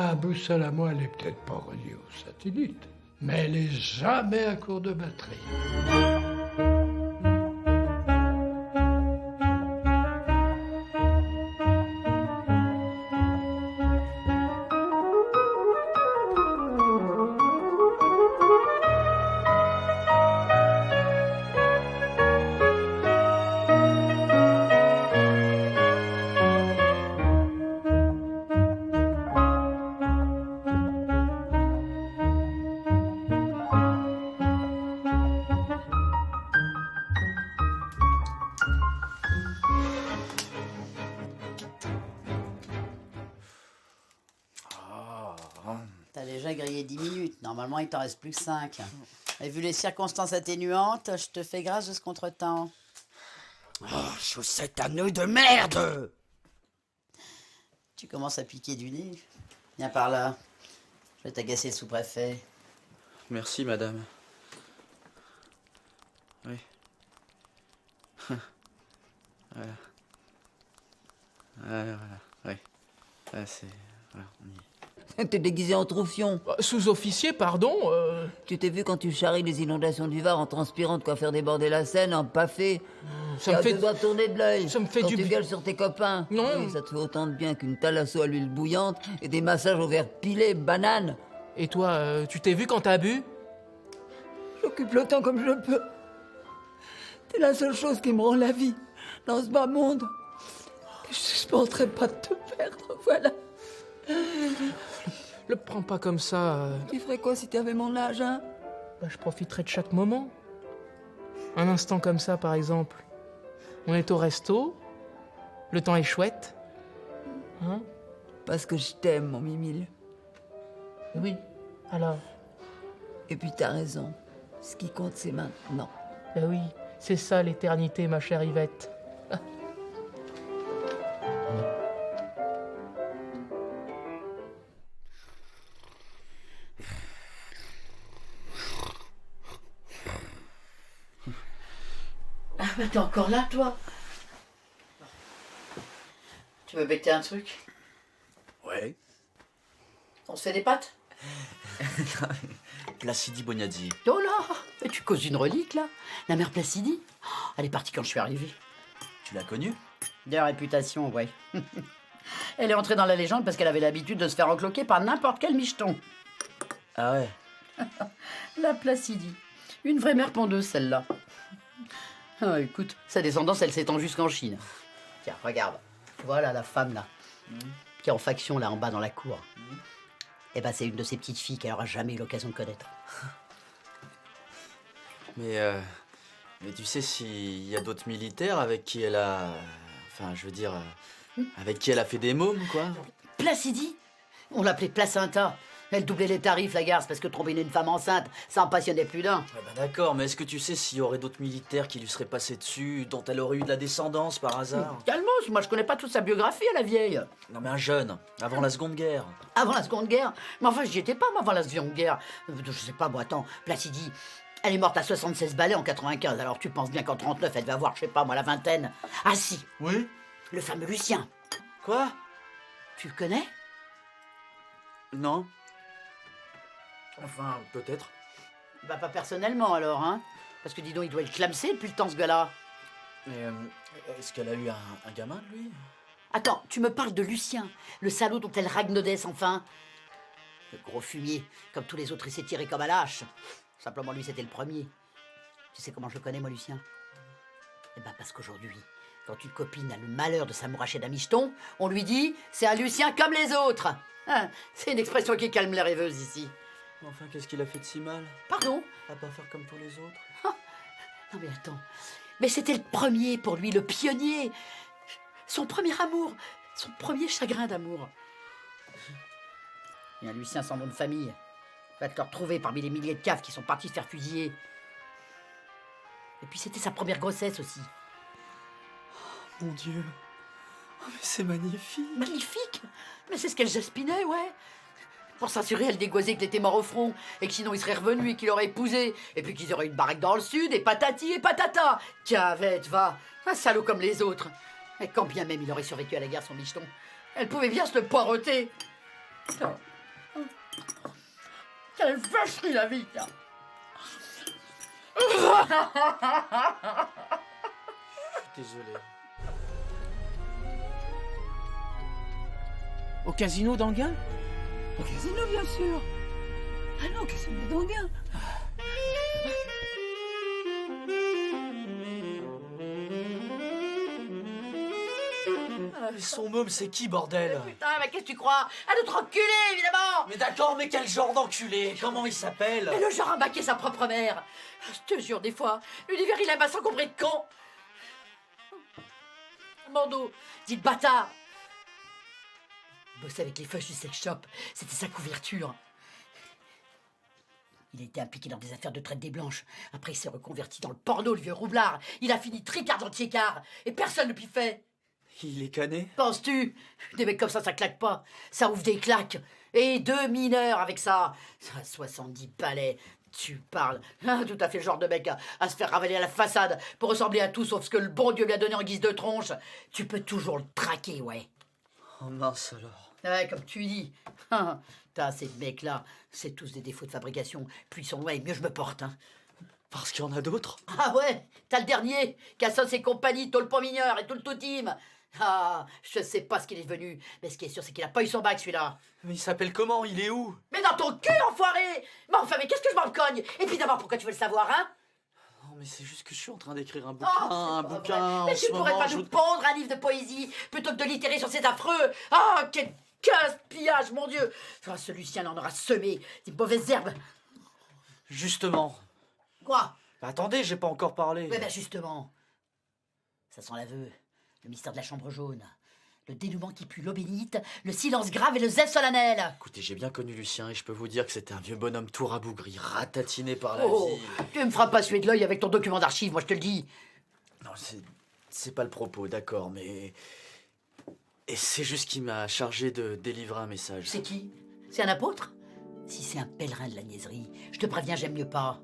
Ma boussole à moi, elle est peut-être pas reliée au satellite, mais elle est jamais à court de batterie. T'as déjà grillé 10 minutes. Normalement, il t'en reste plus que 5. Et vu les circonstances atténuantes, je te fais grâce de ce contretemps. Oh, chaussette à nœud de merde! Tu commences à piquer du nez. Viens par là. Je vais t'agacer le sous-préfet. Merci, madame. Oui. Voilà. Voilà, oui. Là, c'est... Voilà, on y est. T'es déguisé en troufion. Sous-officier, pardon Tu t'es vu quand tu charries les inondations du Var en transpirant de quoi faire déborder la Seine, en paffé. Ça me fait... Tu dois tourner de l'œil. Ça me fait quand du tu bien. gueules sur tes copains. Non. Oui, ça te fait autant de bien qu'une thalasso à l'huile bouillante et des massages au verre pilé, banane. Et toi, tu t'es vu quand t'as bu? J'occupe le temps comme je peux. T'es la seule chose qui me rend la vie dans ce bas monde. Je supporterais pas de te perdre, voilà. Le prends pas comme ça. Tu ferais quoi si t'avais mon âge, hein? Bah, je profiterai de chaque moment. Un instant comme ça, par exemple. On est au resto. Le temps est chouette. Hein? Parce que je t'aime, mon Mimile. Oui. Alors? Et puis t'as raison. Ce qui compte, c'est maintenant. Bah oui, c'est ça l'éternité, ma chère Yvette. Ah, bah t'es encore là, toi? Tu veux bêter un truc? Ouais. On se fait des pâtes? Placidi Bognazzi. Oh là! Mais tu causes une relique, là? La mère Placidi? Oh, elle est partie quand je suis arrivé. Tu l'as connue? De réputation, ouais. Elle est entrée dans la légende parce qu'elle avait l'habitude de se faire encloquer par n'importe quel micheton. Ah ouais. La Placidi. Une vraie mère pondeuse, celle-là. Ah, écoute, sa descendance, elle s'étend jusqu'en Chine. Tiens, regarde. Voilà la femme, là. Qui est en faction, là, en bas, dans la cour. Eh ben, c'est une de ces petites filles qu'elle aura jamais eu l'occasion de connaître. Mais tu sais s'il y a d'autres militaires avec qui elle a... Enfin, je veux dire... avec qui elle a fait des mômes, quoi. Placidi? On l'appelait Placenta. Elle doublait les tarifs, la garce, parce que tromper une femme enceinte, ça en passionnait plus d'un. Ouais, bah d'accord, mais est-ce que tu sais s'il y aurait d'autres militaires qui lui seraient passés dessus, dont elle aurait eu de la descendance par hasard? Calmos, moi je connais pas toute sa biographie à la vieille. Non mais un jeune, avant la Seconde Guerre. Avant la Seconde Guerre? Mais enfin, j'y étais pas, moi, avant la Seconde Guerre. Je sais pas, moi, attends, Placidi, elle est morte à 76 balais en 95, alors tu penses bien qu'en 39, elle devait avoir, je sais pas, moi, la vingtaine. Ah si, Oui? le fameux Lucien. Quoi? Tu le connais? Non. Enfin, peut-être. Bah pas personnellement alors, hein. Parce que dis donc, il doit être clamsé depuis le temps, ce gars-là. Mais est-ce qu'elle a eu un gamin, lui? Attends, tu me parles de Lucien, le salaud dont elle ragnaudait sans fin. Le gros fumier, comme tous les autres, il s'est tiré comme à l'âche. Simplement, lui, c'était le premier. Tu sais comment je le connais, moi, Lucien? Eh ben, parce qu'aujourd'hui, quand une copine a le malheur de s'amouracher d'un micheton, on lui dit « c'est un Lucien comme les autres ». Hein, c'est une expression qui calme les rêveuses ici. Enfin, qu'est-ce qu'il a fait de si mal? Pardon? À pas faire comme tous les autres. Non mais attends, mais c'était le premier pour lui, le pionnier. Son premier amour, son premier chagrin d'amour. Et un Lucien sans nom de famille va te le retrouver parmi les milliers de caves qui sont partis se faire fusiller. Et puis c'était sa première grossesse aussi. Mon Dieu. Oh, mais c'est magnifique. Magnifique. Mais c'est ce qu'elle jaspinait, ouais. Pour s'assurer, elle dégoisait qu'il était mort au front, et que sinon il serait revenu et qu'il aurait épousé, et puis qu'ils auraient une baraque dans le sud, et patati et patata. Cavette, va, un salaud comme les autres. Et quand bien même il aurait survécu à la guerre, son micheton, elle pouvait bien se le poireauter. Quelle vacherie la vie, là. Je suis désolé. Au casino d'Anguin? Au casino, bien sûr. Ah non, au casino d'Anguin. Mais son môme, c'est qui, bordel? Putain, mais qu'est-ce que tu crois? Un autre enculé, évidemment. Mais d'accord, mais quel genre d'enculé? Comment il s'appelle? Mais le genre à baquer sa propre mère. Je te jure, des fois, l'univers, il aime à s'encombrer de con. Mando, dit le bâtard. Il bossait avec les feuilles du sex shop. C'était sa couverture. Il a été impliqué dans des affaires de traite des blanches. Après, il s'est reconverti dans le porno, le vieux roublard. Il a fini tricard dans le tiécard. Et personne ne lui fait. Il est cané? Penses-tu? Des mecs comme ça claque pas. Ça ouvre des claques. Et 2 mineurs avec ça. 70 balais. Tu parles. Ah, tout à fait le genre de mec à se faire ravaler à la façade pour ressembler à tout sauf ce que le bon Dieu lui a donné en guise de tronche. Tu peux toujours le traquer, ouais. Oh mince alors. Ouais, comme tu dis. T'as ces mecs-là. C'est tous des défauts de fabrication. Plus ils sont loin et mieux je me porte, hein. Parce qu'il y en a d'autres? Ah ouais, t'as le dernier, Cassos et compagnie, Tolpo Mineur et tout le team. Ah, je sais pas ce qu'il est devenu, mais ce qui est sûr, c'est qu'il a pas eu son bac, celui-là. Mais il s'appelle comment? Il est où? Mais dans ton cul, enfoiré! Mais enfin, mais qu'est-ce que je m'en cogne? Et puis d'abord, pourquoi tu veux le savoir, hein? Non, mais c'est juste que je suis en train d'écrire un bouquin, Oh, c'est pas vrai. en Mais ce tu pourrais moment. pas nous pondre un livre de poésie plutôt que de litérer sur ces affreux. Ah, quel casse-pillage, mon Dieu! Ah, ce Lucien, il en aura semé des mauvaises herbes. Justement. Quoi? Bah, attendez, j'ai pas encore parlé. Ouais, ben justement. Ça sent l'aveu, le mystère de la chambre jaune, le dénouement qui pue l'eau bénite, le silence grave et le zèle solennel. Écoutez, j'ai bien connu Lucien et je peux vous dire que c'était un vieux bonhomme tout rabougri, ratatiné par la Oh, vie. tu me feras pas suer de l'œil avec ton document d'archives, moi je te le dis. Non, c'est pas le propos, d'accord, mais... Et c'est juste qu'il m'a chargé de délivrer un message. C'est qui? C'est un apôtre? Si c'est un pèlerin de la niaiserie, je te préviens, j'aime mieux pas.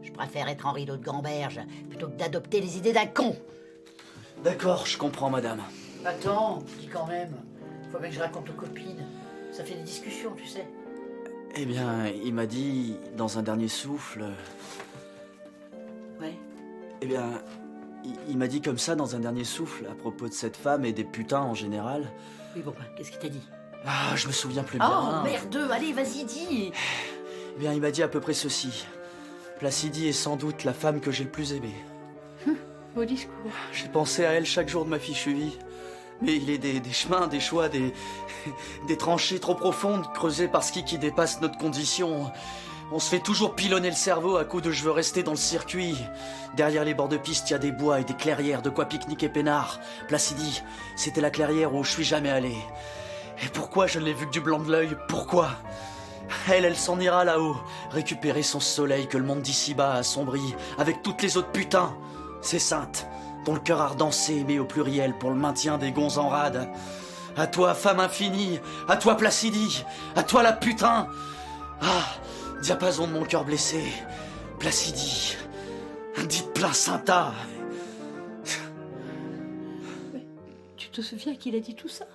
Je préfère être Henri de Gamberge plutôt que d'adopter les idées d'un con. D'accord, je comprends, madame. Attends, dis quand même. Faut bien que je raconte aux copines. Ça fait des discussions, tu sais. Eh bien, il m'a dit, dans un dernier souffle... Ouais. Eh bien, il m'a dit comme ça, dans un dernier souffle, à propos de cette femme et des putains en général. Oui, bon, qu'est-ce qu'il t'a dit? Ah, je me souviens plus Oh, bien. merde, allez, vas-y, dis. Eh bien, il m'a dit à peu près ceci. Placidie est sans doute la femme que j'ai le plus aimée. Beau discours. J'ai pensé à elle chaque jour de ma fichue vie. Mais il est des chemins, des choix, des tranchées trop profondes, creusées par ce qui dépasse notre condition. On se fait toujours pilonner le cerveau à coups de je veux rester dans le circuit. Derrière les bords de piste, il y a des bois et des clairières, de quoi pique-niquer peinard. Placidie, c'était la clairière où je suis jamais allé. Et pourquoi je ne l'ai vue que du blanc de l'œil? Pourquoi? Elle s'en ira là-haut, récupérer son soleil que le monde d'ici-bas a assombri, avec toutes les autres putains, ces saintes, dont le cœur ardent s'est aimé au pluriel pour le maintien des gonds en rade. À toi, femme infinie, à toi, Placidie, à toi, la putain. Ah, diapason de mon cœur blessé, Placidie, dites plein Sainta. Mais tu te souviens qu'il a dit tout ça?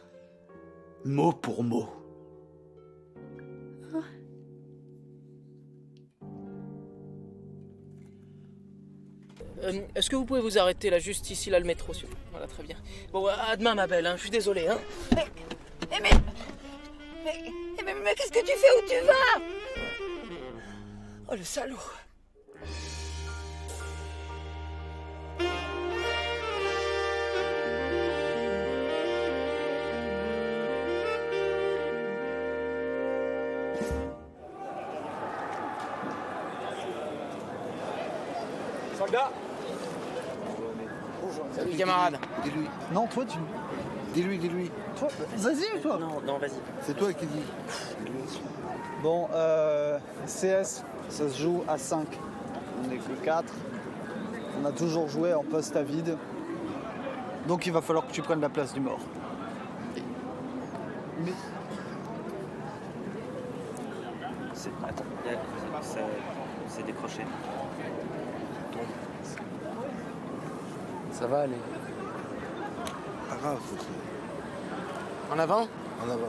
Mot pour mot. Est-ce que vous pouvez vous arrêter là, juste ici, là, le métro, s'il vous plaît? Voilà, très bien. Bon, à demain, ma belle, hein. Je suis désolé, hein. Mais qu'est-ce que tu fais? Où tu vas? Oh, le salaud. Soldat. Salut, camarade. Dis-lui. Non, toi, tu... Dis-lui. Toi, vas-y, toi. Non, vas-y. C'est toi qui dis. Bon, CS, ça se joue à 5. On n'est que 4. On a toujours joué en poste à vide. Donc il va falloir que tu prennes la place du mort. Mais... Attends, c'est décroché. Ça va aller. Pas grave, En avant? en avant.